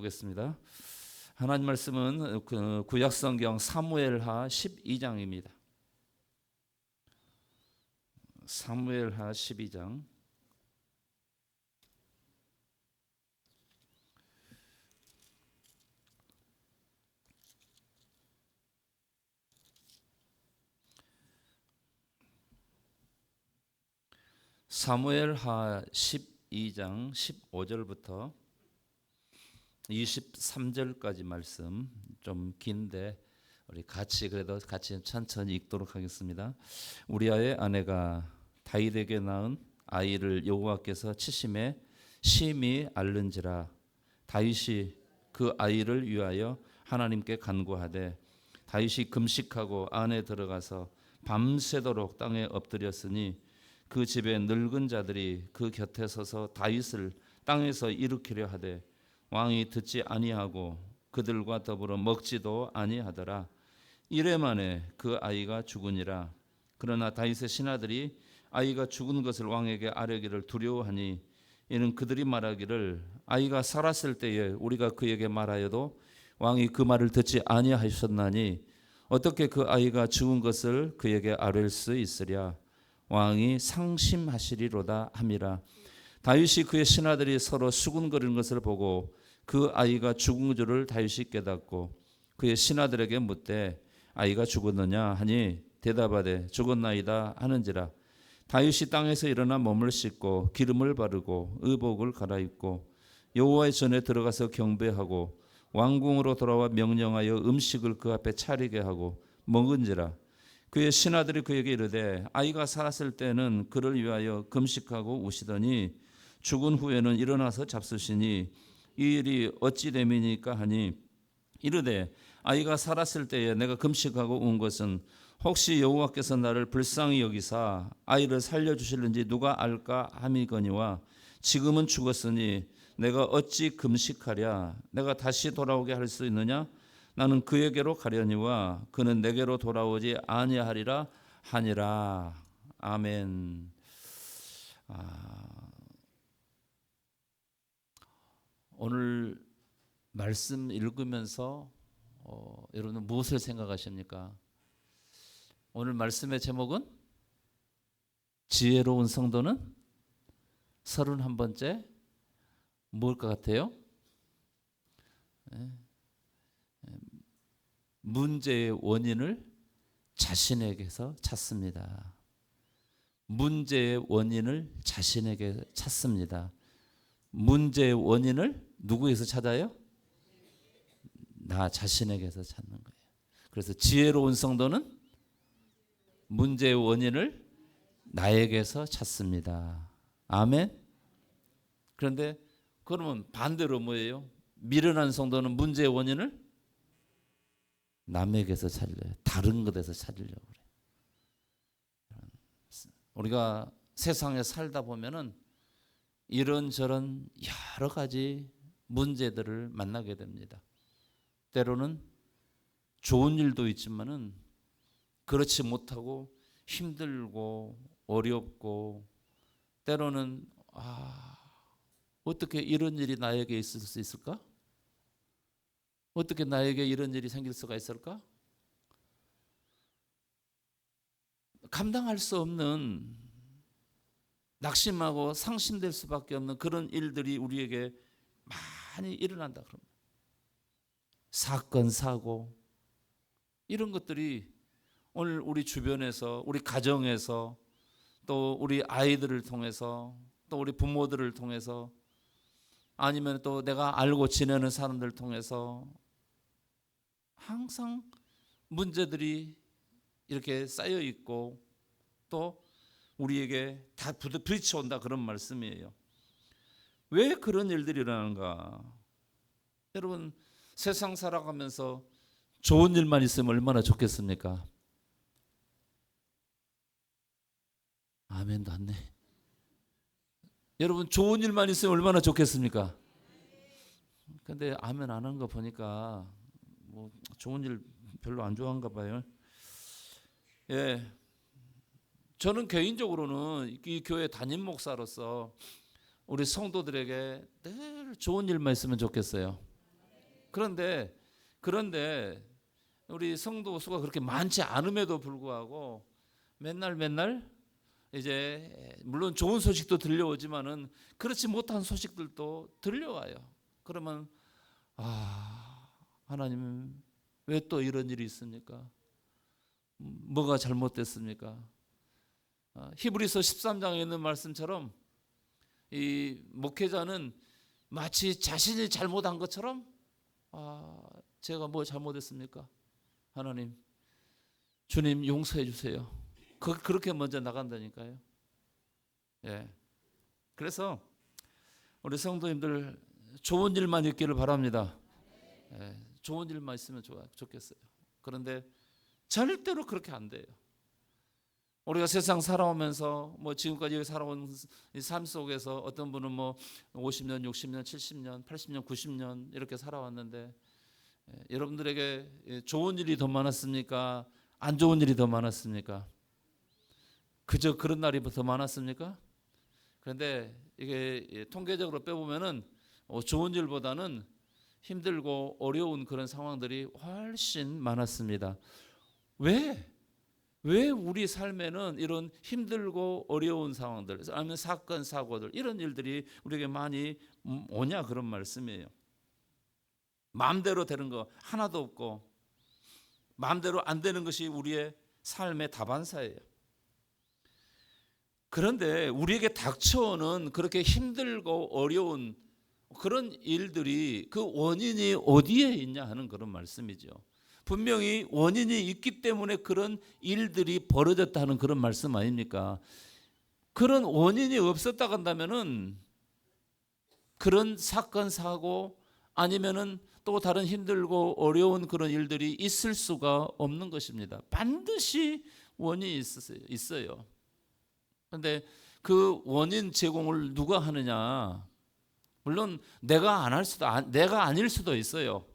보겠습니다. 하나님 말씀은 구약성경 사무엘하 12장입니다. 사무엘하 12장. 사무엘하 12장 15절부터 23절까지 말씀, 좀 긴데 우리 같이 천천히 읽도록 하겠습니다. 우리아의 아내가 다윗에게 낳은 아이를 여호와께서 치심에 심히 앓는지라. 다윗이 그 아이를 위하여 하나님께 간구하되 다윗이 금식하고 안에 들어가서 밤새도록 땅에 엎드렸으니 그 집에 늙은 자들이 그 곁에 서서 다윗을 땅에서 일으키려 하되 왕이 듣지 아니하고 그들과 더불어 먹지도 아니하더라. 이래 만에 그 아이가 죽으니라. 그러나 다윗의 신하들이 아이가 죽은 것을 왕에게 아뢰기를 두려워하니 이는 그들이 말하기를 아이가 살았을 때에 우리가 그에게 말하여도 왕이 그 말을 듣지 아니하셨나니 어떻게 그 아이가 죽은 것을 그에게 아뢰일 수 있으랴. 왕이 상심하시리로다 함이라. 다윗이 그의 신하들이 서로 수군거리는 것을 보고 그 아이가 죽은 줄을 다윗이 깨닫고 그의 신하들에게 묻되 아이가 죽었느냐 하니 대답하되 죽었나이다 하는지라. 다윗이 땅에서 일어나 몸을 씻고 기름을 바르고 의복을 갈아입고 여호와의 전에 들어가서 경배하고 왕궁으로 돌아와 명령하여 음식을 그 앞에 차리게 하고 먹은지라. 그의 신하들이 그에게 이르되 아이가 살았을 때는 그를 위하여 금식하고 우시더니 죽은 후에는 일어나서 잡수시니 이 일이 어찌 됨이니까 하니 이르되 아이가 살았을 때에 내가 금식하고 운 것은 혹시 여호와께서 나를 불쌍히 여기사 아이를 살려주실는지 누가 알까 함이거니와 지금은 죽었으니 내가 어찌 금식하랴. 내가 다시 돌아오게 할 수 있느냐. 나는 그에게로 가려니와 그는 내게로 돌아오지 아니하리라 하니라. 아멘. 오늘 말씀 읽으면서 여러분 무엇을 생각하십니까? 오늘 말씀의 제목은 지혜로운 성도는 31번째 뭘 것 같아요? 문제의 원인을 자신에게서 찾습니다. 문제의 원인을 자신에게 찾습니다. 문제의 원인을 누구에서 찾아요? 나 자신에게서 찾는 거예요. 그래서 지혜로운 성도는 문제의 원인을 나에게서 찾습니다. 아멘. 그런데 그러면 반대로 뭐예요? 미련한 성도는 문제의 원인을 남에게서 찾으려고, 다른 것에서 찾으려고 그래요. 우리가 세상에 살다 보면은 이런저런 여러 가지 문제들을 만나게 됩니다. 때로는 좋은 일도 있지만은 그렇지 못하고 힘들고 어렵고 때로는 어떻게 이런 일이 나에게 있을 수 있을까? 어떻게 나에게 이런 일이 생길 수가 있을까? 감당할 수 없는, 낙심하고 상심될 수밖에 없는 그런 일들이 우리에게 많이 일어난다. 그러면 사건, 사고 이런 것들이 오늘 우리 주변에서, 우리 가정에서, 또 우리 아이들을 통해서, 또 우리 부모들을 통해서, 아니면 또 내가 알고 지내는 사람들을 통해서 항상 문제들이 이렇게 쌓여 있고 또 우리에게 다 부딪혀온다, 그런 말씀이에요. 왜 그런 일들이 일어나는가? 여러분, 세상 살아가면서 좋은 일만 있으면 얼마나 좋겠습니까? 아멘도 안 돼. 여러분, 좋은 일만 있으면 얼마나 좋겠습니까? 근데 아멘 안 하는 거 보니까 뭐 좋은 일 별로 안 좋아한가 봐요. 예, 저는 개인적으로는 이 교회 담임 목사로서 우리 성도들에게 늘 좋은 일만 있으면 좋겠어요. 그런데 우리 성도 수가 그렇게 많지 않음에도 불구하고 맨날 이제 물론 좋은 소식도 들려오지만은 그렇지 못한 소식들도 들려와요. 그러면 하나님 왜 또 이런 일이 있습니까? 뭐가 잘못됐습니까? 히브리서 13장에 있는 말씀처럼 이 목회자는 마치 자신이 잘못한 것처럼 제가 뭐 잘못했습니까? 하나님, 주님 용서해 주세요. 그렇게 먼저 나간다니까요. 예. 그래서 우리 성도님들 좋은 일만 있기를 바랍니다. 예. 좋은 일만 있으면 좋겠어요. 그런데 절대로 그렇게 안 돼요. 우리가 세상 살아오면서 뭐 지금까지 살아온 삶 속에서 어떤 분은 뭐 50년, 60년, 70년, 80년, 90년 이렇게 살아왔는데 여러분들에게 좋은 일이 더 많았습니까? 안 좋은 일이 더 많았습니까? 그저 그런 날이 더 많았습니까? 그런데 이게 통계적으로 빼보면은 좋은 일보다는 힘들고 어려운 그런 상황들이 훨씬 많았습니다. 왜 우리 삶에는 이런 힘들고 어려운 상황들, 아니면 사건, 사고들 이런 일들이 우리에게 많이 오냐 그런 말씀이에요. 마음대로 되는 거 하나도 없고 마음대로 안 되는 것이 우리의 삶의 다반사예요. 그런데 우리에게 닥쳐오는 그렇게 힘들고 어려운 그런 일들이 그 원인이 어디에 있냐 하는 그런 말씀이죠. 분명히 원인이 있기 때문에 그런 일들이 벌어졌다는 그런 말씀 아닙니까? 그런 원인이 없었다 한다면은 그런 사건 사고 아니면은 또 다른 힘들고 어려운 그런 일들이 있을 수가 없는 것입니다. 반드시 원인이 있어요. 그런데 그 원인 제공을 누가 하느냐? 물론 내가 아닐 수도 있어요.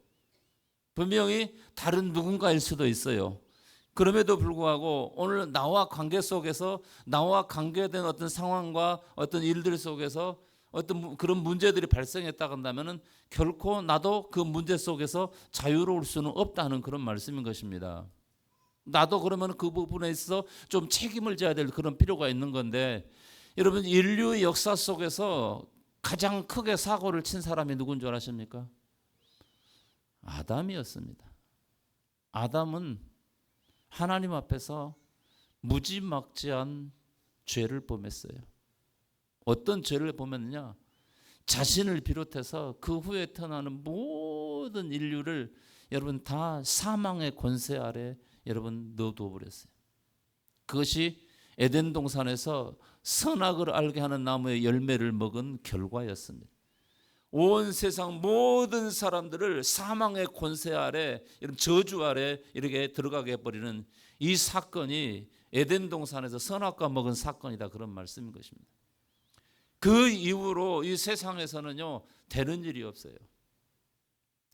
분명히 다른 누군가일 수도 있어요. 그럼에도 불구하고 오늘 나와 관계 속에서 나와 관계된 어떤 상황과 어떤 일들 속에서 어떤 그런 문제들이 발생했다 한다면은 결코 나도 그 문제 속에서 자유로울 수는 없다는 그런 말씀인 것입니다. 나도 그러면 그 부분에 있어서 좀 책임을 져야 될 그런 필요가 있는 건데, 여러분 인류의 역사 속에서 가장 크게 사고를 친 사람이 누군 줄 아십니까? 아담이었습니다. 아담은 하나님 앞에서 무지막지한 죄를 범했어요. 어떤 죄를 범했느냐? 자신을 비롯해서 그 후에 태어나는 모든 인류를 여러분 다 사망의 권세 아래 여러분 넣어두어 버렸어요. 그것이 에덴 동산에서 선악을 알게 하는 나무의 열매를 먹은 결과였습니다. 온 세상 모든 사람들을 사망의 권세 아래, 이런 저주 아래 이렇게 들어가게 해버리는 이 사건이 에덴 동산에서 선악과 먹은 사건이다 그런 말씀인 것입니다. 그 이후로 이 세상에서는요 되는 일이 없어요.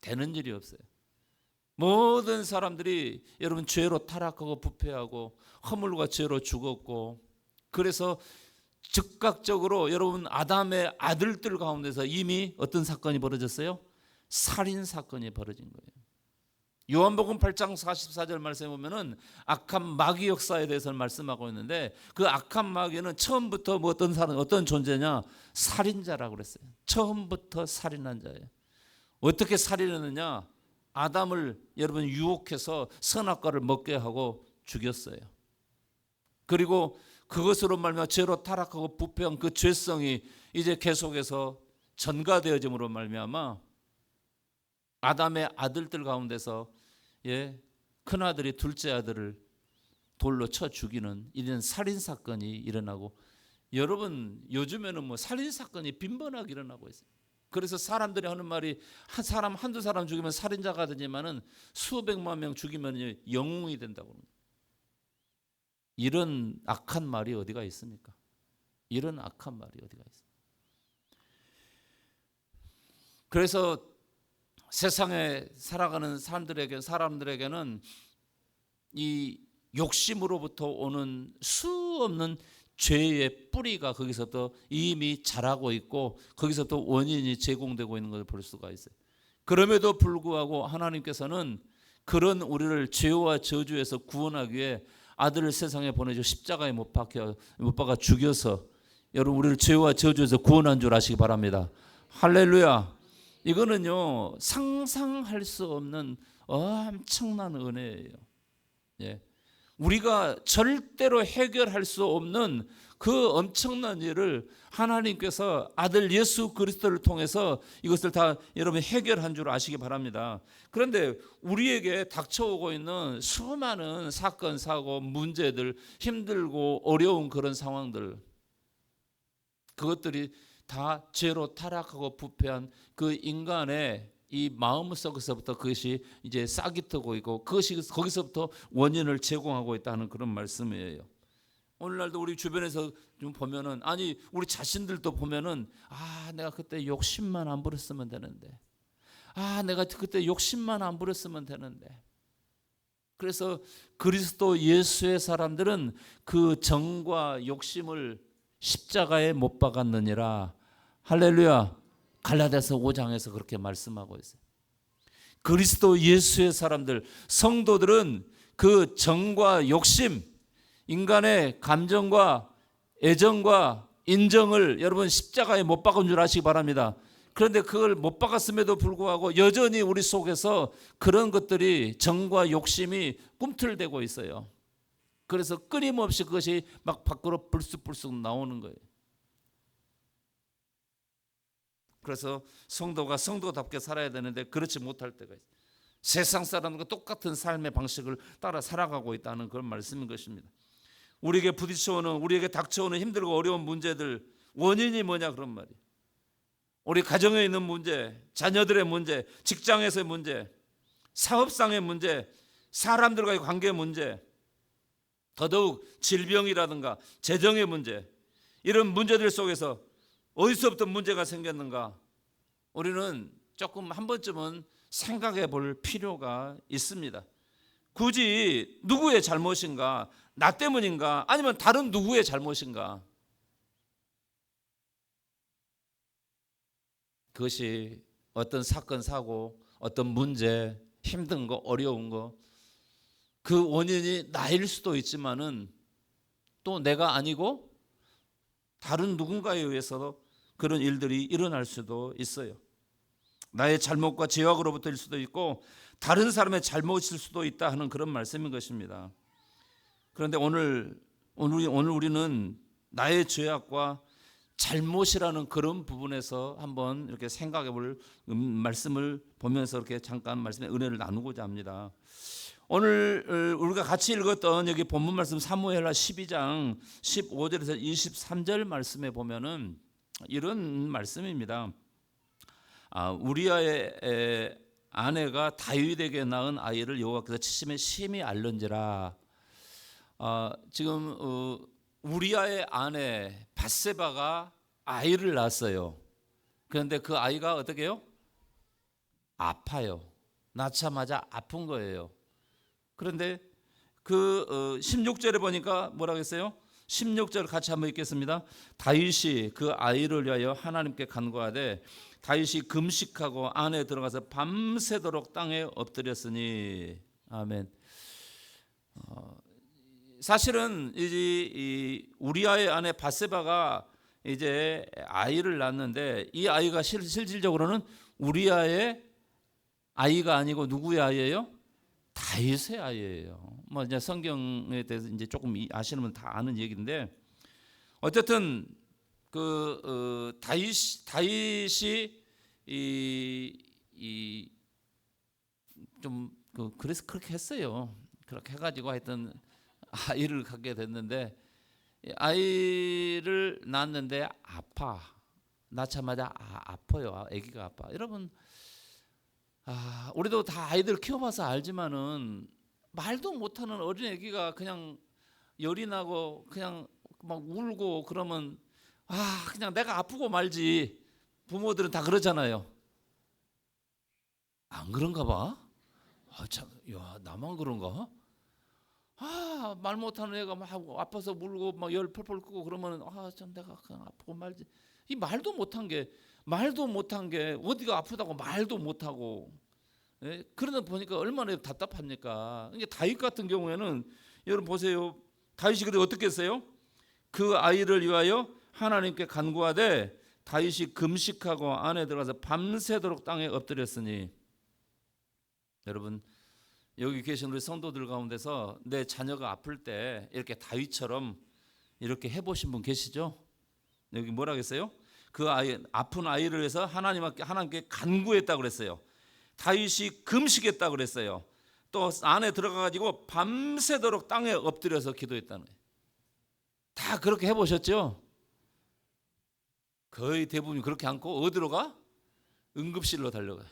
되는 일이 없어요. 모든 사람들이 여러분 죄로 타락하고 부패하고 허물과 죄로 죽었고, 그래서 즉각적으로 여러분 아담의 아들들 가운데서 이미 어떤 사건이 벌어졌어요? 살인 사건이 벌어진 거예요. 요한복음 8장 44절 말씀에 보면은 악한 마귀 역사에 대해서 말씀하고 있는데, 그 악한 마귀는 처음부터 뭐 어떤 존재냐? 살인자라고 그랬어요. 처음부터 살인한 자예요. 어떻게 살인했느냐? 아담을 여러분 유혹해서 선악과를 먹게 하고 죽였어요. 그리고 그것으로 말미암아 죄로 타락하고 부패한 그 죄성이 이제 계속해서 전가되어짐으로 말미암아 아담의 아들들 가운데서 큰 아들이 둘째 아들을 돌로 쳐 죽이는 이런 살인 사건이 일어나고, 여러분 요즘에는 뭐 살인 사건이 빈번하게 일어나고 있어요. 그래서 사람들이 하는 말이 한 사람 한두 사람 죽이면 살인자가 되지만은 수백만 명 죽이면 영웅이 된다고 합니다. 이런 악한 말이 어디가 있습니까? 이런 악한 말이 어디가 있습니까? 그래서 세상에 살아가는 사람들에게는 이 욕심으로부터 오는 수 없는 죄의 뿌리가 거기서부터 이미 자라고 있고, 거기서부터 원인이 제공되고 있는 것을 볼 수가 있어요. 그럼에도 불구하고 하나님께서는 그런 우리를 죄와 저주에서 구원하기 위해 아들을 세상에 보내줘 십자가에 못 박아 죽여서 여러분 우리를 죄와 저주에서 구원한 줄 아시기 바랍니다. 할렐루야. 이거는요 상상할 수 없는 엄청난 은혜예요. 예. 우리가 절대로 해결할 수 없는 그 엄청난 일을 하나님께서 아들 예수 그리스도를 통해서 이것을 다 여러분 해결한 줄 아시기 바랍니다. 그런데 우리에게 닥쳐오고 있는 수많은 사건, 사고, 문제들, 힘들고 어려운 그런 상황들, 그것들이 다 죄로 타락하고 부패한 그 인간의 이 마음속에서부터 그것이 이제 싹이 트고 있고 그것이 거기서부터 원인을 제공하고 있다는 그런 말씀이에요. 오늘날도 우리 주변에서 좀 보면은 아니 우리 자신들도 보면은 내가 그때 욕심만 안 부렸으면 되는데 내가 그때 욕심만 안 부렸으면 되는데 그래서 그리스도 예수의 사람들은 그 정과 욕심을 십자가에 못 박았느니라. 할렐루야. 갈라디아서 5장에서 그렇게 말씀하고 있어요. 그리스도 예수의 사람들, 성도들은 그 정과 욕심, 인간의 감정과 애정과 인정을 여러분 십자가에 못 박은 줄 아시기 바랍니다. 그런데 그걸 못 박았음에도 불구하고 여전히 우리 속에서 그런 것들이 정과 욕심이 꿈틀대고 있어요. 그래서 끊임없이 그것이 막 밖으로 불쑥불쑥 나오는 거예요. 그래서 성도가 성도답게 살아야 되는데 그렇지 못할 때가 있어요. 세상 사람과 똑같은 삶의 방식을 따라 살아가고 있다는 그런 말씀인 것입니다. 우리에게 부딪혀오는, 우리에게 닥쳐오는 힘들고 어려운 문제들 원인이 뭐냐 그런 말이에요. 우리 가정에 있는 문제, 자녀들의 문제, 직장에서의 문제, 사업상의 문제, 사람들과의 관계 문제, 더더욱 질병이라든가 재정의 문제, 이런 문제들 속에서 어디서부터 문제가 생겼는가 우리는 조금 한 번쯤은 생각해 볼 필요가 있습니다. 굳이 누구의 잘못인가, 나 때문인가, 아니면 다른 누구의 잘못인가? 그것이 어떤 사건, 사고, 어떤 문제, 힘든 거, 어려운 거, 그 원인이 나일 수도 있지만은 또 내가 아니고 다른 누군가에 의해서 그런 일들이 일어날 수도 있어요. 나의 잘못과 죄악으로부터일 수도 있고 다른 사람의 잘못일 수도 있다 하는 그런 말씀인 것입니다. 그런데 오늘 우리는 나의 죄악과 잘못이라는 그런 부분에서 한번 이렇게 생각해 볼 말씀을 보면서 이렇게 잠깐 말씀의 은혜를 나누고자 합니다. 오늘 우리가 같이 읽었던 여기 본문 말씀 사무엘하 12장 15절에서 23절 말씀에 보면은 이런 말씀입니다. 우리아의 아내가 다윗에게 낳은 아이를 여호와께서 치심에 심히 알른지라. 지금 우리아의 아내 밧세바가 아이를 낳았어요. 그런데 그 아이가 어떻게 해요? 아파요. 낳자마자 아픈 거예요. 그런데 그 16절에 보니까 뭐라고 했어요? 16절 같이 한번 읽겠습니다. 다윗이 그 아이를 위하여 하나님께 간구하되 다윗이 금식하고 안에 들어가서 밤새도록 땅에 엎드렸으니. 아멘. 사실은 이 우리아의 아내 밧세바가 이제 아이를 낳았는데 이 아이가 실질적으로는 우리아의 아이가 아니고 누구의 아이예요? 다윗의 아이예요. 뭐 이제 성경에 대해서 이제 조금 아시는 분 다 아는 얘기인데 어쨌든 그 다윗이 좀 그래서 그렇게 했어요. 그렇게 해가지고 하여튼 아이를 갖게 됐는데 아이를 낳았는데 낳자마자 아파요. 아기가 아파. 여러분 우리도 다 아이들 키워봐서 알지만은 말도 못하는 어린 아기가 그냥 열이 나고 그냥 막 울고 그러면 그냥 내가 아프고 말지. 부모들은 다 그러잖아요. 안 그런가 봐. 참, 야, 나만 그런가? 말 못하는 애가 막 아파서 울고 막 열 펄펄 끄고 그러면 참 내가 그냥 아프고 말지. 이 말도 못한 게 어디가 아프다고 말도 못하고, 예? 그러다 보니까 얼마나 답답합니까? 이게 다윗 같은 경우에는 여러분 보세요. 다윗이 그때 어떻게 했어요? 그 아이를 위하여 하나님께 간구하되 다윗이 금식하고 안에 들어가서 밤새도록 땅에 엎드렸으니. 여러분 여기 계신 우리 성도들 가운데서 내 자녀가 아플 때 이렇게 다윗처럼 이렇게 해보신 분 계시죠? 여기 뭐라 했어요? 그 아이, 아픈 아이를 위해서 하나님께 간구했다고 그랬어요. 다윗이 금식했다고 그랬어요. 또 안에 들어가가지고 밤새도록 땅에 엎드려서 기도했다는 거예요. 다 그렇게 해보셨죠? 거의 대부분이 그렇게 않고 어디로 가? 응급실로 달려가요.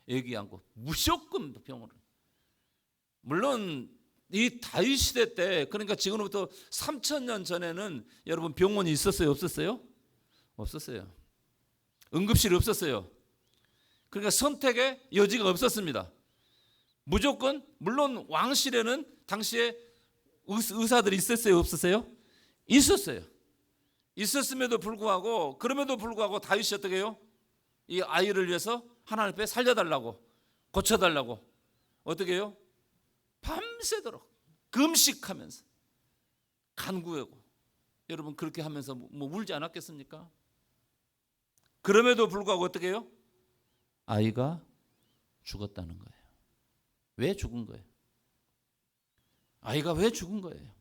여기 앉고 무조건 병원을. 물론 이 다윗 시대 때, 그러니까 지금부터 3,000년 전에는 여러분 병원이 있었어요? 없었어요? 없었어요. 응급실이 없었어요. 그러니까 선택의 여지가 없었습니다. 무조건, 물론 왕실에는 당시에 의사들이 있었어요? 없었어요? 있었어요. 있었음에도 불구하고, 그럼에도 불구하고 다윗이 어떻게 해요? 이 아이를 위해서 하나님 앞에 살려달라고, 고쳐달라고 어떻게 해요? 밤새도록 금식하면서 간구하고. 여러분 그렇게 하면서 뭐 울지 않았겠습니까? 그럼에도 불구하고 어떻게 해요? 아이가 죽었다는 거예요. 왜 죽은 거예요? 아이가 왜 죽은 거예요?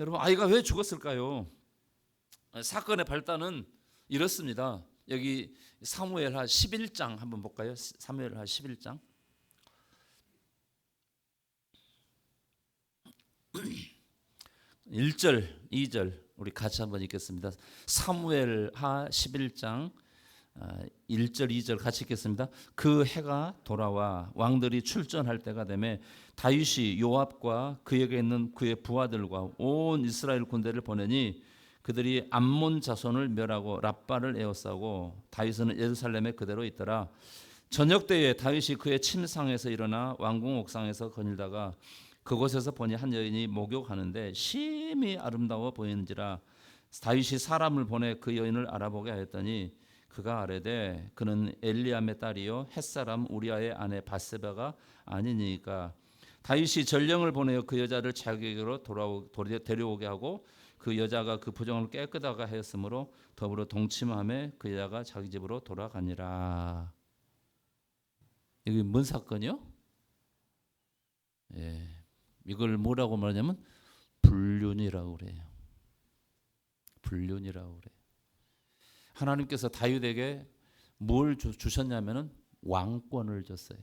여러분 아이가 왜 죽었을까요? 사건의 발단은 이렇습니다. 여기 사무엘하 11장 한번 볼까요? 사무엘하 11장 1절 2절 우리 같이 한번 읽겠습니다. 사무엘하 11장 1절 2절 같이 읽겠습니다. 그 해가 돌아와 왕들이 출전할 때가 되매 다윗이 요압과 그에게 있는 그의 부하들과 온 이스라엘 군대를 보내니 그들이 암몬 자손을 멸하고 랍바를 에워싸고 다윗은 예루살렘에 그대로 있더라. 저녁 때에 다윗이 그의 침상에서 일어나 왕궁 옥상에서 거닐다가 그곳에서 보니 한 여인이 목욕하는데 심히 아름다워 보이는지라. 다윗이 사람을 보내 그 여인을 알아보게 하였더니 그가 아뢰되 그는 엘리암의 딸이요 햇사람 우리아의 아내 바세바가 아니니까. 다윗이 전령을 보내어 그 여자를 자기에게로 데려오게 하고 그 여자가 그 부정을 깨끗하게 하였으므로 더불어 동침함에 그 여자가 자기 집으로 돌아가니라. 이게 뭔 사건이요? 예, 이걸 뭐라고 말하냐면 불륜이라고 그래요. 불륜이라고 그래요. 하나님께서 다윗에게 뭘 주셨냐면은 왕권을 줬어요.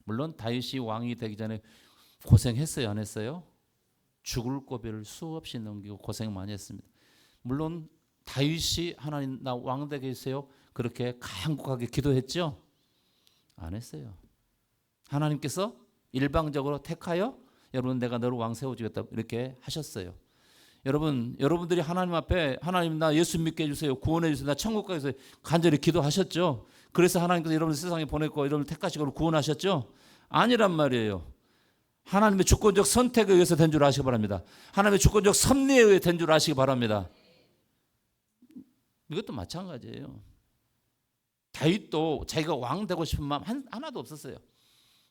물론 다윗이 왕이 되기 전에 고생했어요, 안 했어요? 죽을 고비를 수없이 넘기고 고생 많이 했습니다. 물론 다윗이 하나님 나 왕 되게 해주세요 그렇게 간곡하게 기도했죠? 안 했어요. 하나님께서 일방적으로 택하여 여러분 내가 너를 왕 세워주겠다 이렇게 하셨어요. 여러분들이 하나님 앞에 하나님 나 예수 믿게 해주세요, 구원해 주세요, 나 천국 가게 해주세요 간절히 기도하셨죠? 그래서 하나님께서 여러분을 세상에 보냈고 여러분을 택하시고 구원하셨죠? 아니란 말이에요. 하나님의 주권적 선택에 의해서 된 줄 아시기 바랍니다. 하나님의 주권적 섭리에 의해 된 줄 아시기 바랍니다. 이것도 마찬가지예요. 다윗도 자기가 왕 되고 싶은 마음 하나도 없었어요.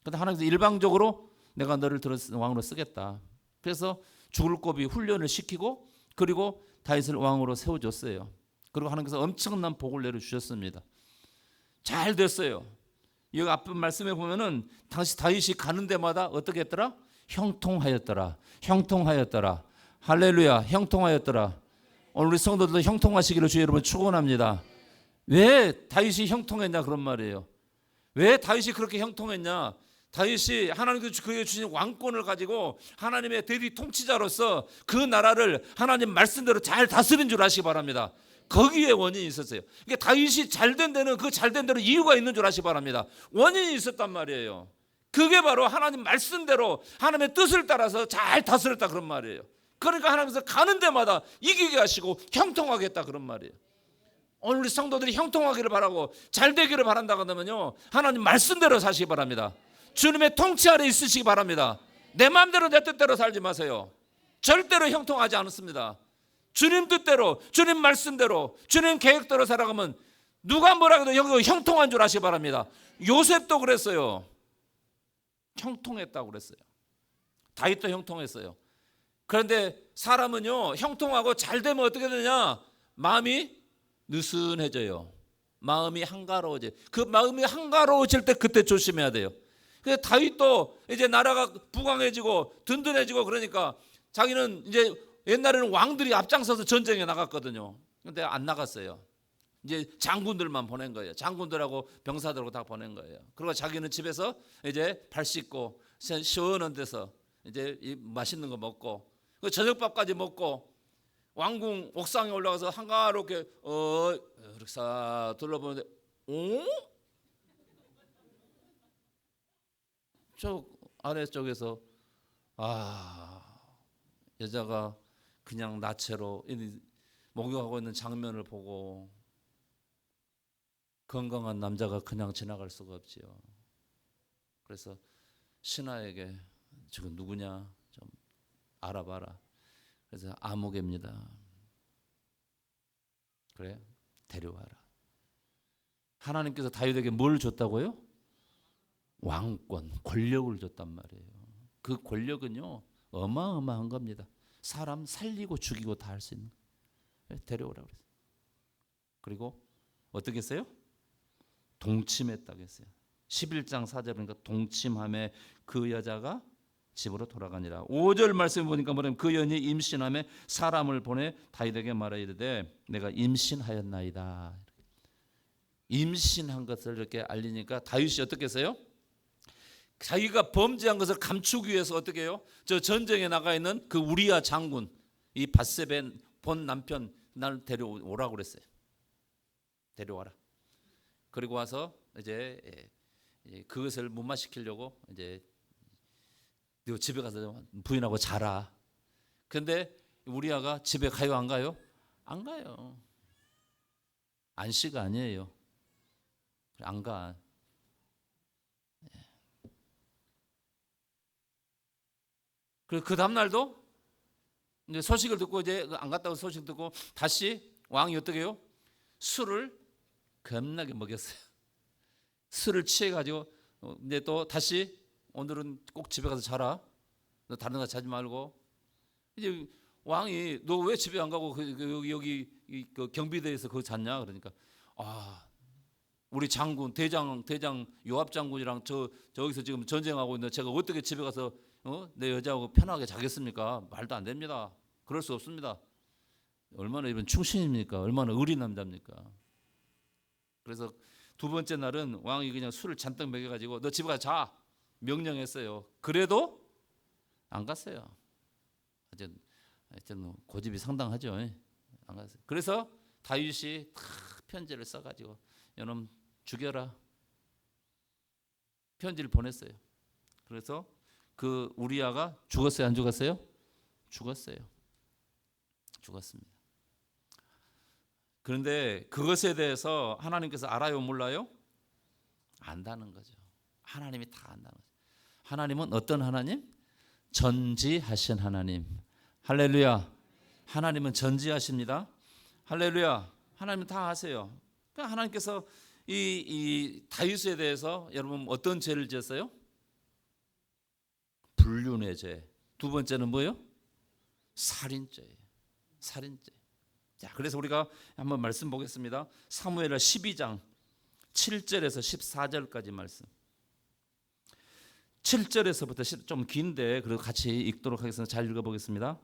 그런데 하나님께서 일방적으로 내가 너를 왕으로 쓰겠다. 그래서 죽을 고비 훈련을 시키고 그리고 다윗을 왕으로 세워줬어요. 그리고 하나님께서 엄청난 복을 내려주셨습니다. 잘 됐어요. 여기 앞에 말씀에 보면은 당시 다윗이 가는 데마다 어떻게 했더라? 형통하였더라. 형통하였더라. 할렐루야. 형통하였더라. 오늘 우리 성도들도 형통하시기를 주의 여러분 축원합니다. 왜 다윗이 형통했냐 그런 말이에요. 왜 다윗이 그렇게 형통했냐? 다윗이 하나님께서 그에게 주신 왕권을 가지고 하나님의 대리 통치자로서 그 나라를 하나님 말씀대로 잘 다스린 줄 아시기 바랍니다. 거기에 원인이 있었어요. 그러니까 다윗이 잘된 데는 그 잘된 대로 이유가 있는 줄 아시기 바랍니다. 원인이 있었단 말이에요. 그게 바로 하나님 말씀대로 하나님의 뜻을 따라서 잘 다스렸다 그런 말이에요. 그러니까 하나님께서 가는 데마다 이기게 하시고 형통하게 했다 그런 말이에요. 오늘 우리 성도들이 형통하기를 바라고 잘 되기를 바란다고 하면요 하나님 말씀대로 사시기 바랍니다. 주님의 통치 아래 있으시기 바랍니다. 내 마음대로 내 뜻대로 살지 마세요. 절대로 형통하지 않습니다. 주님 뜻대로, 주님 말씀대로, 주님 계획대로 살아가면 누가 뭐라 해도 형통한 줄 아시기 바랍니다. 요셉도 그랬어요. 형통했다고 그랬어요. 다윗도 형통했어요. 그런데 사람은요, 형통하고 잘 되면 어떻게 되냐? 마음이 느슨해져요. 마음이 한가로워져요. 그 마음이 한가로워질 때 그때 조심해야 돼요. 그래서 다윗도 이제 나라가 부강해지고 든든해지고 그러니까 자기는 이제 옛날에는 왕들이 앞장서서 전쟁에 나갔거든요. 근데 안 나갔어요. 이제 장군들만 보낸 거예요. 장군들하고 병사들하고 다 보낸 거예요. 그리고 자기는 집에서 이제 발 씻고 시원한 데서 이제 맛있는 거 먹고 저녁밥까지 먹고 왕궁 옥상에 올라가서 한가롭게 이렇게 싹 둘러보는데 저 아래쪽에서 여자가 그냥 나체로 목욕하고 있는 장면을 보고 건강한 남자가 그냥 지나갈 수가 없지요. 그래서 신하에게 저건 누구냐 좀 알아봐라. 그래서 아무개입니다. 그래 데려와라. 하나님께서 다윗에게 뭘 줬다고요? 왕권, 권력을 줬단 말이에요. 그 권력은요 어마어마한 겁니다. 사람 살리고 죽이고 다 할 수 있는 거예요. 데려오라고 그랬어요. 그리고 어떻게 했어요? 동침했다고 했어요. 11장 4절 보니까 동침함에 그 여자가 집으로 돌아가니라. 5절 말씀 보니까 뭐냐면 그 여인이 임신함에 사람을 보내 다윗에게 말하 이르되 내가 임신하였나이다. 임신한 것을 이렇게 알리니까 다윗이 어떻게 했어요? 자기가 범죄한 것을 감추기 위해서 어떻게 해요? 저 전쟁에 나가 있는 그 우리야 장군, 이 밧세베 본 남편 나를 데려오라고 그랬어요. 데려와라. 그리고 와서 이제 그것을 무마시키려고 이제 너 집에 가서 부인하고 자라. 근데 우리아가 집에 가요 안 가요? 안 가요. 안씨가 아니에요. 안 가. 그리고 그 다음 날도 이제 소식을 듣고 이제 안 갔다고 소식 듣고 다시 왕이 어떻게 해요? 술을 겁나게 먹였어요. 술을 취해가지고 이제 또 다시 오늘은 꼭 집에 가서 자라. 너 다른 데 자지 말고. 이제 왕이 너 왜 집에 안 가고 여기 그 경비대에서 거기 잤냐? 그러니까 우리 장군 대장 요압 장군이랑 저기서 지금 전쟁하고 있는데 제가 어떻게 집에 가서 내 여자하고 편하게 자겠습니까? 말도 안 됩니다. 그럴 수 없습니다. 얼마나 이분 충신입니까? 얼마나 의리 남자입니까? 그래서 두 번째 날은 왕이 그냥 술을 잔뜩 먹여가지고 너 집에 가서 자 명령했어요. 그래도 안 갔어요. 하여튼 고집이 상당하죠. 안 갔어요. 그래서 다윗이 다 편지를 써가지고 여놈 죽여라. 편지를 보냈어요. 그래서 그 우리아가 죽었어요? 안 죽었어요? 죽었어요. 죽었습니다. 그런데 그것에 대해서 하나님께서 알아요, 몰라요? 안다는 거죠. 하나님이 다 안다는 거죠. 하나님은 어떤 하나님? 전지하신 하나님. 할렐루야. 하나님은 전지하십니다. 할렐루야. 하나님은 다 아세요. 그러니까 하나님께서 이 다윗에 대해서 여러분 어떤 죄를 지었어요? 불륜의 죄. 두 번째는 뭐예요? 살인죄예요. 살인죄. 자, 그래서 우리가 한번 말씀 보겠습니다. 사무엘하 12장 7절에서 14절까지 말씀. 7절에서부터 좀 긴데 그래도 같이 읽도록 하겠습니다. 잘 읽어보겠습니다.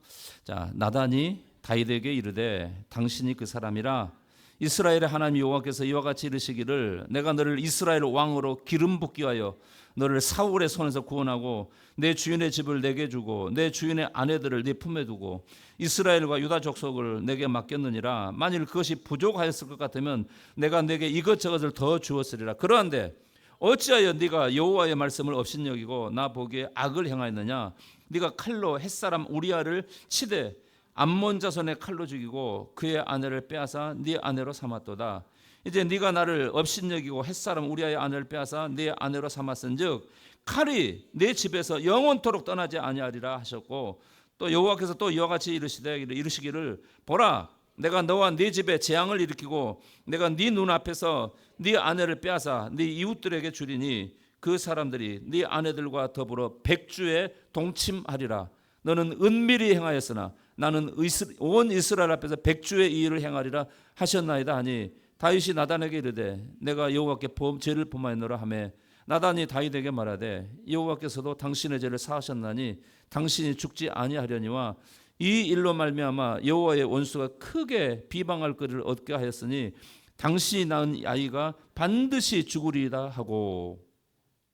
자, 나단이 다윗에게 이르되 당신이 그 사람이라 이스라엘의 하나님 여호와께서 이와 같이 이르시기를 내가 너를 이스라엘 왕으로 기름 붓기 하여 너를 사울의 손에서 구원하고 내 주인의 집을 내게 주고 내 주인의 아내들을 네 품에 두고 이스라엘과 유다 족속을 내게 맡겼느니라. 만일 그것이 부족하였을 것 같으면 내가 내게 이것저것을 더 주었으리라. 그러한데 어찌하여 네가 여호와의 말씀을 업신여기고 나 보기에 악을 행하였느냐. 네가 칼로 햇사람 우리아를 치되 암몬 자손의 칼로 죽이고 그의 아내를 빼앗아 네 아내로 삼았도다. 이제 네가 나를 업신여기고 햇사람 우리아의 아내를 빼앗아 네 아내로 삼았은즉 칼이 네 집에서 영원토록 떠나지 아니하리라 하셨고 또 여호와께서 또 이와 같이 이르시기를 보라 내가 너와 네 집에 재앙을 일으키고 내가 네 눈앞에서 네 아내를 빼앗아 네 이웃들에게 주리니 그 사람들이 네 아내들과 더불어 백주에 동침하리라. 너는 은밀히 행하였으나 나는 온 이스라엘 앞에서 백주의 이 일을 행하리라 하셨나이다 하니 다윗이 나단에게 이르되 내가 여호와께 죄를 범하였노라 하매 나단이 다윗에게 말하되 여호와께서도 당신의 죄를 사하셨나니 당신이 죽지 아니하려니와 이 일로 말미암아 여호와의 원수가 크게 비방할 거리를 얻게 하였으니 당신이 낳은 아이가 반드시 죽으리라 하고.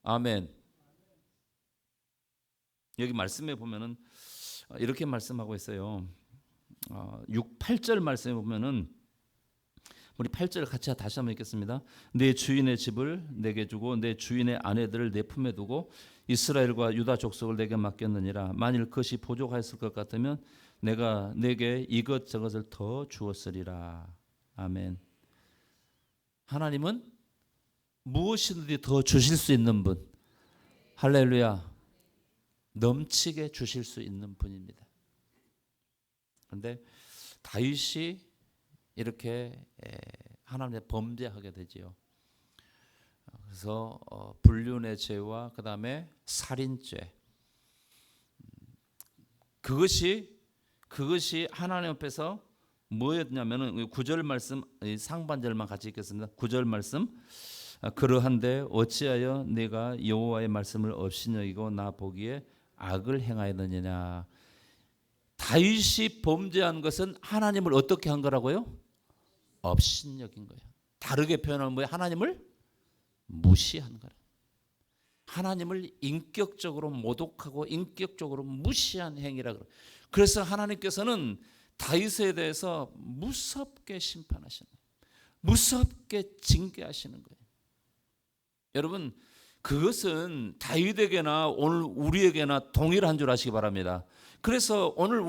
아멘. 여기 말씀에 보면은 이렇게 말씀하고 있어요. 6, 8절 말씀에 보면은 우리 8절 같이 다시 한번 읽겠습니다. 내 주인의 집을 내게 주고 내 주인의 아내들을 내 품에 두고 이스라엘과 유다 족속을 내게 맡겼느니라. 만일 그것이 부족하였을 것 같으면 내가 내게 이것저것을 더 주었으리라. 아멘. 하나님은 무엇이든지 더 주실 수 있는 분. 할렐루야. 넘치게 주실 수 있는 분입니다. 그런데 다윗이 이렇게 하나님의 범죄하게 되지요. 그래서 불륜의 죄와 그 다음에 살인죄, 그것이 하나님 앞에서 뭐였냐면은 9절 말씀 상반절만 같이 읽겠습니다. 9절 말씀 그러한데 어찌하여 네가 여호와의 말씀을 없이 여기고 나 보기에 악을 행하였느냐. 다윗이 범죄한 것은 하나님을 어떻게 한 거라고요? 업신여긴 거예요. 다르게 표현하면 뭐예요? 하나님을 무시한 거라. 하나님을 인격적으로 모독하고 인격적으로 무시한 행위라 그래요. 그래서 하나님께서는 다윗에 대해서 무섭게 심판하시는 거예요. 무섭게 징계하시는 거예요. 여러분, 그것은 다윗에게나 오늘 우리에게나 동일한 줄 아시기 바랍니다. 그래서 오늘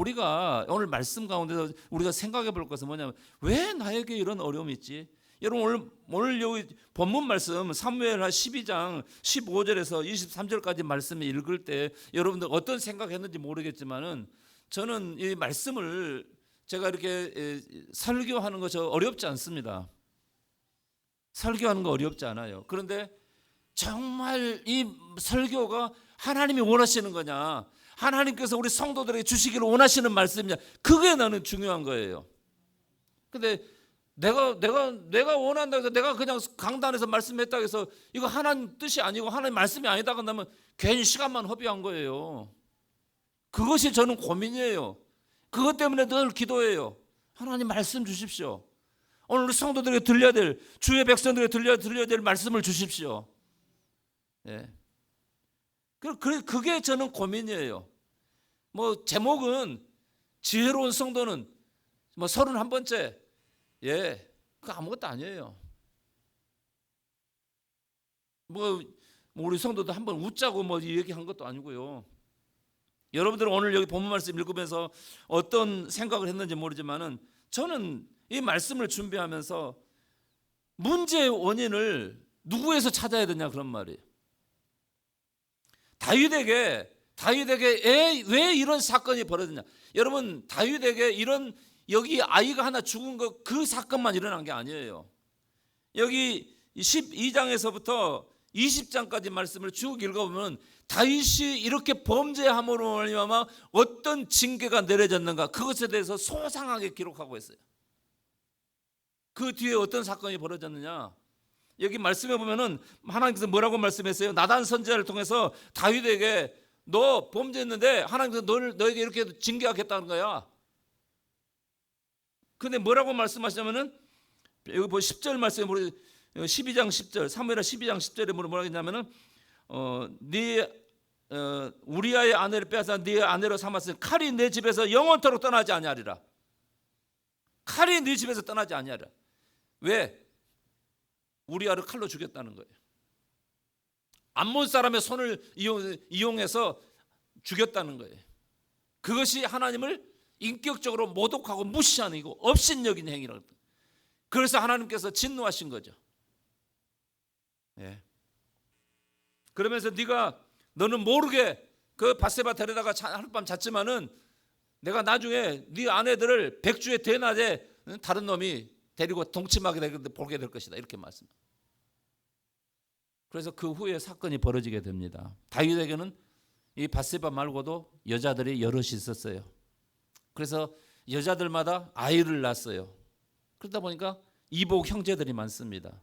말씀 가운데서 우리가 생각해 볼 것은 뭐냐면 왜 나에게 이런 어려움이 있지? 여러분 오늘 여기 본문 말씀 사무엘하 12장 15절에서 23절까지 말씀을 읽을 때 여러분들 어떤 생각했는지 모르겠지만은 저는 이 말씀을 제가 이렇게 설교하는 거 저 어렵지 않습니다. 설교하는 거 어렵지 않아요. 그런데 정말 이 설교가 하나님이 원하시는 거냐, 하나님께서 우리 성도들에게 주시기를 원하시는 말씀이냐, 그게 나는 중요한 거예요. 근데 내가 원한다고 해서 내가 그냥 강단에서 말씀했다고 해서 이거 하나님 뜻이 아니고 하나님 말씀이 아니다 그러면 괜히 시간만 허비한 거예요. 그것이 저는 고민이에요. 그것 때문에 늘 기도해요. 하나님 말씀 주십시오. 오늘 우리 성도들에게 들려야 될, 주의 백성들에게 들려야 될 말씀을 주십시오. 예. 그게 저는 고민이에요. 뭐 제목은 지혜로운 성도는 뭐 31번째. 예. 그거 아무것도 아니에요. 뭐 우리 성도들 한번 웃자고 뭐 얘기한 것도 아니고요. 여러분들은 오늘 여기 본문 말씀 읽으면서 어떤 생각을 했는지 모르지만은 저는 이 말씀을 준비하면서 문제의 원인을 누구에서 찾아야 되냐 그런 말이에요. 다윗에게 왜 이런 사건이 벌어졌냐. 여러분 다윗에게 이런 여기 아이가 하나 죽은 거 그 사건만 일어난 게 아니에요. 여기 12장에서부터 20장까지 말씀을 쭉 읽어보면 다윗이 이렇게 범죄함으로 말미암아 어떤 징계가 내려졌는가 그것에 대해서 소상하게 기록하고 있어요. 그 뒤에 어떤 사건이 벌어졌느냐. 여기 말씀해 보면은 하나님께서 뭐라고 말씀했어요? 나단 선지자를 통해서 다윗에게 너 범죄했는데 하나님께서 너에게 이렇게 징계하겠다는 거야. 근데 뭐라고 말씀하시냐면은 여기 10절 말씀에 12장 10절 사무엘하 12장 10절에 뭐라고 했냐면은 우리아의 아내를 빼앗아 네 아내로 삼았으니 칼이 내 집에서 영원토록 떠나지 아니하리라. 칼이 네 집에서 떠나지 아니하리라. 왜? 우리아를 칼로 죽였다는 거예요. 암몬 사람의 손을 이용해서 죽였다는 거예요. 그것이 하나님을 인격적으로 모독하고 무시하는 이고 업신여긴 행위라고. 그래서 하나님께서 진노하신 거죠. 예. 그러면서 너는 모르게 그 밧세바 데려다가 하룻밤 잤지만은 내가 나중에 네 아내들을 백주의 대낮에 다른 놈이 데리고 동침하게 되는데 보게 될 것이다. 이렇게 말씀. 그래서 그 후에 사건이 벌어지게 됩니다. 다윗에게는 이 밧세바 말고도 여자들이 여럿이 있었어요. 그래서 여자들마다 아이를 낳았어요. 그러다 보니까 이복 형제들이 많습니다.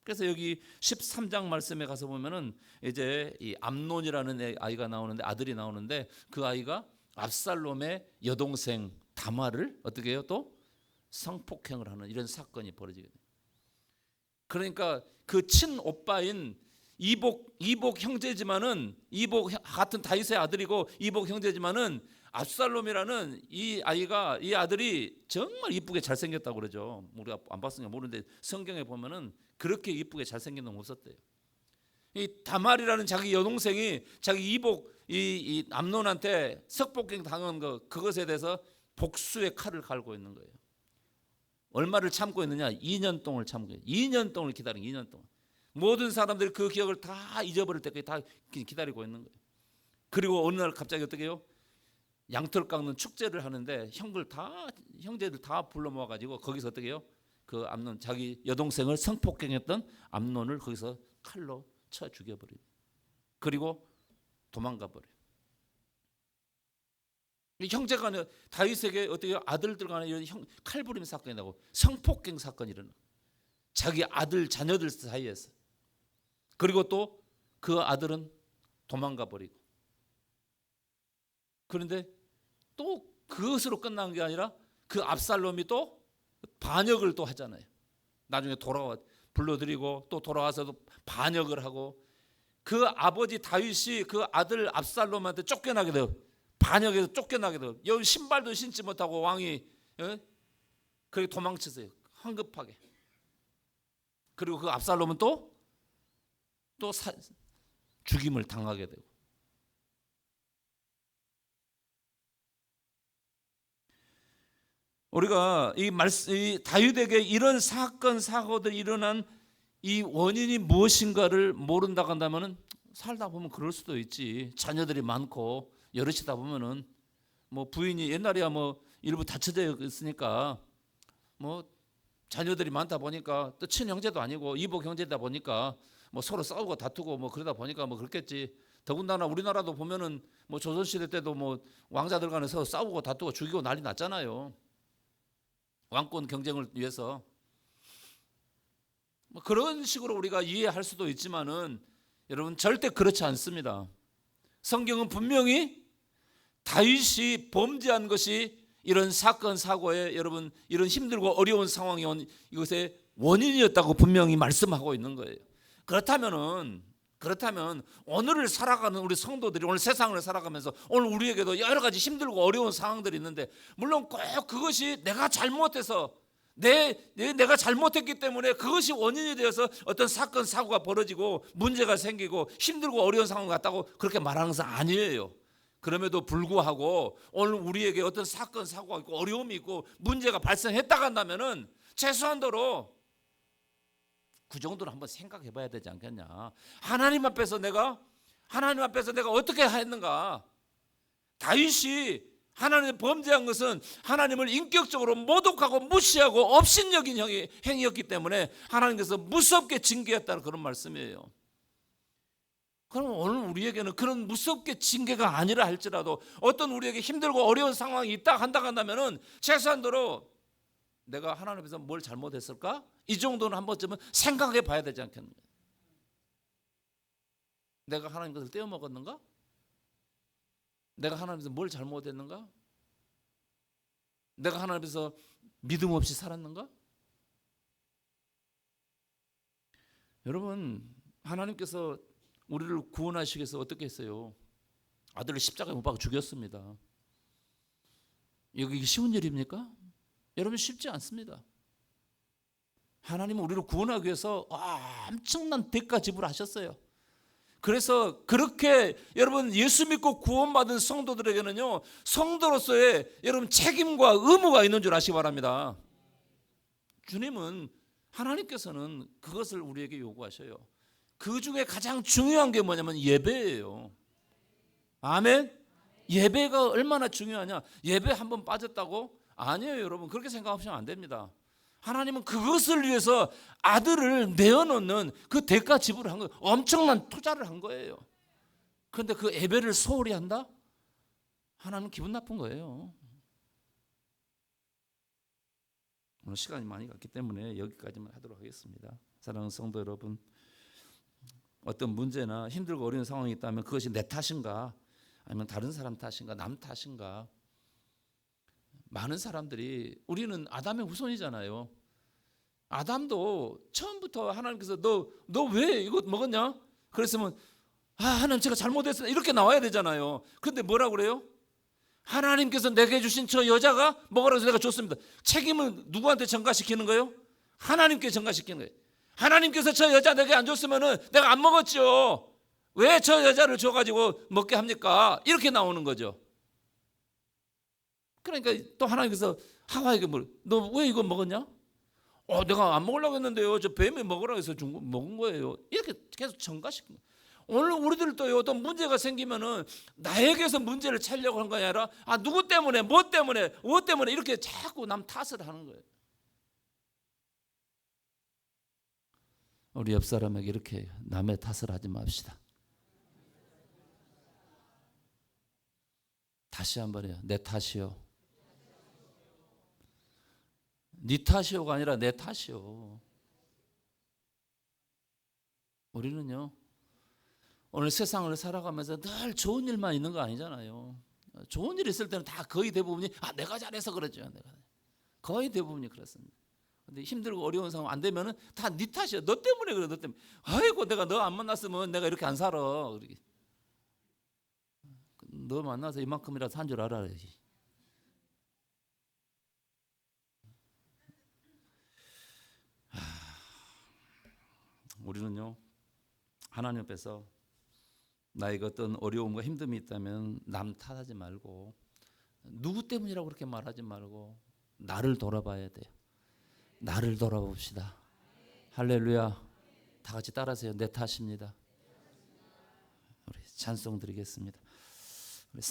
그래서 여기 13장 말씀에 가서 보면은 이제 이 암논이라는 아이가 나오는데, 아들이 나오는데, 그 아이가 압살롬의 여동생 다말을 어떻게 해요? 또 성폭행을 하는 이런 사건이 벌어지게 돼요. 그러니까 그 친오빠인 이복 형제지만은, 이복 같은 다윗의 아들이고 이복 형제지만은, 압살롬이라는 이 아들이 정말 이쁘게 잘생겼다고 그러죠. 우리가 안 봤으니까 모르는데 성경에 보면은 그렇게 이쁘게 잘생긴 놈 없었대요. 이 다말이라는 자기 여동생이 자기 이복 이 암논한테 성폭행 당한 그것에 대해서 복수의 칼을 갈고 있는 거예요. 얼마를 참고 있느냐? 2년 동안 참고, 2년 동안 기다린 2년 동안. 모든 사람들이 그 기억을 다 잊어버릴 때까지 다 기다리고 있는 거예요. 그리고 어느 날 갑자기 어떻게 해요? 양털 깎는 축제를 하는데 형제들 다 불러 모아 가지고 거기서 어떻게 해요? 그 암논, 자기 여동생을 성폭행했던 암논을 거기서 칼로 쳐 죽여버려요. 그리고 도망가 버려요. 형제가 다윗에게 어떻게 아들들 간에 이런 칼부림 사건이 나고 성폭행 사건이 일어나. 자기 아들 자녀들 사이에서. 그리고 또 그 아들은 도망가 버리고. 그런데 또 그것으로 끝난 게 아니라 그 압살롬이 또 반역을 또 하잖아요. 나중에 불러들이고 또 돌아와서도 반역을 하고, 그 아버지 다윗이 그 아들 압살롬한테 쫓겨나게 돼요. 반역에서 쫓겨나게 돼요. 여기 신발도 신지 못하고 왕이 그렇게 도망쳤어요. 황급하게. 그리고 그 압살롬은 또 죽임을 당하게 되고. 우리가 이 다윗에게 이런 사건 사고들이 일어난 이 원인이 무엇인가를 모른다고 한다면은, 살다 보면 그럴 수도 있지. 자녀들이 많고 여럿이다 보면은 뭐 부인이 옛날이야 뭐 일부 다쳐져 있으니까 뭐 자녀들이 많다 보니까 또 친형제도 아니고 이복 형제다 보니까 뭐 서로 싸우고 다투고 뭐 그러다 보니까 뭐 그렇겠지. 더군다나 우리나라도 보면은 뭐 조선시대 때도 뭐 왕자들 간에 서로 싸우고 다투고 죽이고 난리 났잖아요. 왕권 경쟁을 위해서. 뭐 그런 식으로 우리가 이해할 수도 있지만은 여러분 절대 그렇지 않습니다. 성경은 분명히 다윗이 범죄한 것이 이런 사건 사고에 여러분 이런 힘들고 어려운 상황이 온 이것의 원인이었다고 분명히 말씀하고 있는 거예요. 그렇다면 오늘을 살아가는 우리 성도들이 오늘 세상을 살아가면서 오늘 우리에게도 여러 가지 힘들고 어려운 상황들이 있는데, 물론 꼭 그것이 내가 잘못해서 내가 잘못했기 때문에 그것이 원인이 되어서 어떤 사건 사고가 벌어지고 문제가 생기고 힘들고 어려운 상황 같다고 그렇게 말하는 것은 아니에요. 그럼에도 불구하고 오늘 우리에게 어떤 사건 사고가 있고 어려움이 있고 문제가 발생했다고 한다면은 최소한도로 그 정도는 한번 생각해 봐야 되지 않겠냐. 하나님 앞에서 내가 어떻게 했는가. 다윗이 하나님을 범죄한 것은 하나님을 인격적으로 모독하고 무시하고 업신여긴 행위였기 때문에 하나님께서 무섭게 징계했다는 그런 말씀이에요. 그럼 오늘 우리에게는 그런 무섭게 징계가 아니라 할지라도 어떤 우리에게 힘들고 어려운 상황이 있다 한다면은 최소한도로 내가 하나님 앞에서 뭘 잘못했을까? 이 정도는 한 번쯤은 생각해 봐야 되지 않겠느냐. 내가 하나님 것을 떼어먹었는가? 내가 하나님께서 뭘 잘못했는가? 내가 하나님께서 믿음 없이 살았는가? 여러분, 하나님께서 우리를 구원하시기 위해서 어떻게 했어요? 아들을 십자가에 못 박아 죽였습니다. 이게 쉬운 일입니까? 여러분, 쉽지 않습니다. 하나님은 우리를 구원하기 위해서 엄청난 대가 지불하셨어요. 그래서 그렇게 여러분 예수 믿고 구원받은 성도들에게는요, 성도로서의 여러분 책임과 의무가 있는 줄 아시기 바랍니다. 주님은, 하나님께서는 그것을 우리에게 요구하셔요. 그 중에 가장 중요한 게 뭐냐면 예배예요. 아멘. 예배가 얼마나 중요하냐? 예배 한번 빠졌다고? 아니에요, 여러분. 그렇게 생각하시면 안 됩니다. 하나님은 그것을 위해서 아들을 내어놓는 그 대가 지불을 한 거예요. 엄청난 투자를 한 거예요. 그런데 그 예배를 소홀히 한다? 하나님 기분 나쁜 거예요. 오늘 시간이 많이 갔기 때문에 여기까지만 하도록 하겠습니다. 사랑하는 성도 여러분, 어떤 문제나 힘들고 어려운 상황이 있다면 그것이 내 탓인가, 아니면 다른 사람 탓인가, 남 탓인가? 많은 사람들이, 우리는 아담의 후손이잖아요. 아담도 처음부터 하나님께서 너 왜 이거 먹었냐? 그랬으면 하나님 제가 잘못했어요 이렇게 나와야 되잖아요. 근데 뭐라고 그래요? 하나님께서 내게 주신 저 여자가 먹으라고 해서 내가 줬습니다. 책임은 누구한테 전가시키는 거예요? 하나님께 전가시키는 거예요. 하나님께서 저 여자 내게 안 줬으면 내가 안 먹었죠. 왜 저 여자를 줘가지고 먹게 합니까? 이렇게 나오는 거죠. 그러니까 또 하나님께서 하와에게 너 왜 이거 먹었냐? 내가 안 먹으려고 했는데요. 저 뱀이 먹으라고 해서 먹은 거예요. 이렇게 계속 전가시키는 거예요. 오늘 우리들도 어떤 문제가 생기면은 나에게서 문제를 찾으려고 하는 거 아니라 누구 때문에 뭐 때문에 이렇게 자꾸 남 탓을 하는 거예요. 우리 옆 사람에게 이렇게 남의 탓을 하지 맙시다. 다시 한번 해요. 내 탓이요. 네 탓이요가 아니라 내 탓이요. 우리는요, 오늘 세상을 살아가면서 늘 좋은 일만 있는 거 아니잖아요. 좋은 일 있을 때는 다 거의 대부분이 내가 잘해서 그러죠. 거의 대부분이 그렇습니다. 근데 힘들고 어려운 상황 안 되면은 다 네 탓이야. 너 때문에 그래. 너 때문에. 아이고 내가 너 안 만났으면 내가 이렇게 안 살아. 너 만나서 이만큼이라도 산 줄 알아야지. 우리는요, 하나님 앞에서 나에게 어떤 어려움과 힘듦이 있다면 남 탓하지 말고, 누구 때문이라고 그렇게 말하지 말고 나를 돌아봐야 돼요. 나를 돌아봅시다. 할렐루야. 다 같이 따라하세요. 내 탓입니다. 우리 찬송 드리겠습니다. 우리